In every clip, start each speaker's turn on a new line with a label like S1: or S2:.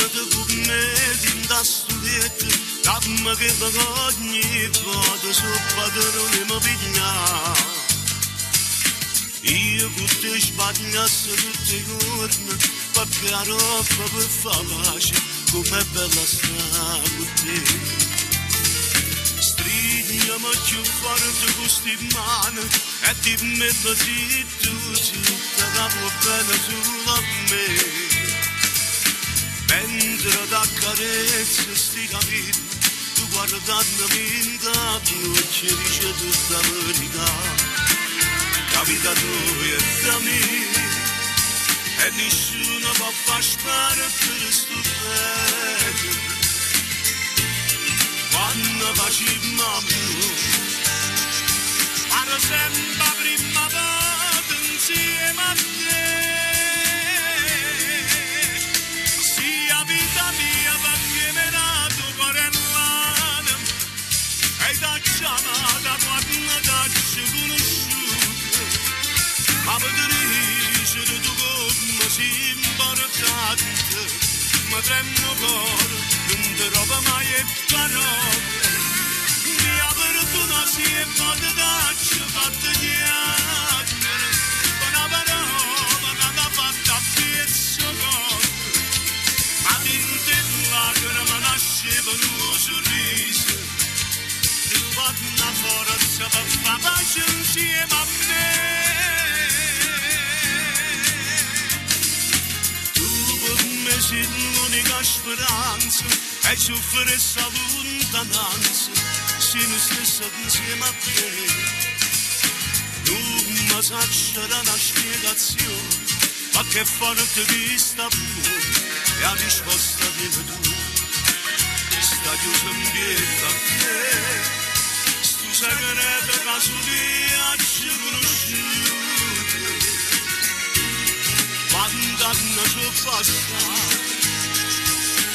S1: te come din da studietto, dammi che ogni volta su padrone mi piglia. Io con te sbagliassi tutti i giorni, perché la roba per fa pace, com'è bella sta con te. Stridiamo più forte con sti mani, e ti metto zitto, zitta, capo bene sulla me. Mentre da carezza sti capelli, tu guardandomi in capo e ci dice tutta la verità. Capita tu e da me, e nessuno può far sparire sto petto. Quando facciamo più, ma sempre prima volta insieme a te. Sia vita mia perché mi ha dato cuore l'anima, e da chiamata quando ti conosciuto. Ma per dire tu come sei importante, ma tremo cuore, non ti roba mai e parole. Mia fortuna si è fatta darci, fatta chiacchiere, con una parola che ti ha fatta pezzo cuore. Ma dinte lacrime nascevano un sorriso, trovate una forza per far pace insieme a me. Sei l'unica speranza e soffrire sta lontananza, sei lo stesso insieme a te. Non mi saccerà una spiegazione, ma che forte di sta paura e la risposta di tu. Sta chiuso in piedi a te, sto segreto casuale ci conosciuto. Quando hanno già passato,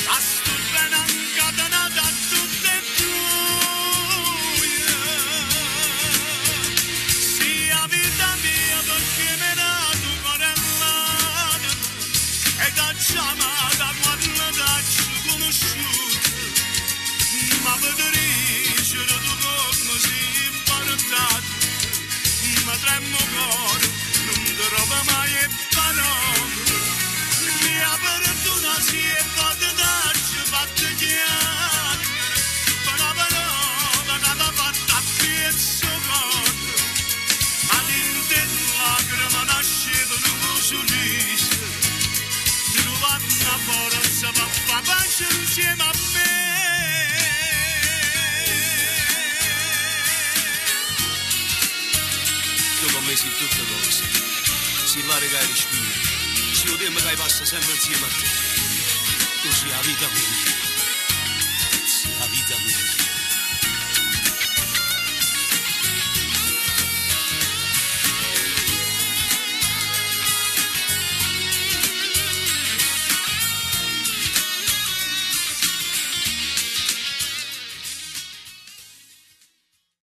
S1: a sto bene incatenata a tutte e due. Sia vita mia perché mi ha dato cuore l'anima, e da chiamata quando ti conosciuto. Ma per dire tu come sei importante, ma tremo cuore, non ti roba mai e parole. Mia fortuna si è fatta darci, fatta chiacchiere, con una parola che ti ha fatta pezzo cuore. Ma dinte lacrime nascevano un sorriso, trovate una forza per far pace insieme a me. Tu con me sei tutte cose, sei l'aria che respiri. Se il tempo che passa sempre insieme a te, tu sei la vita mia, sei la vita mia.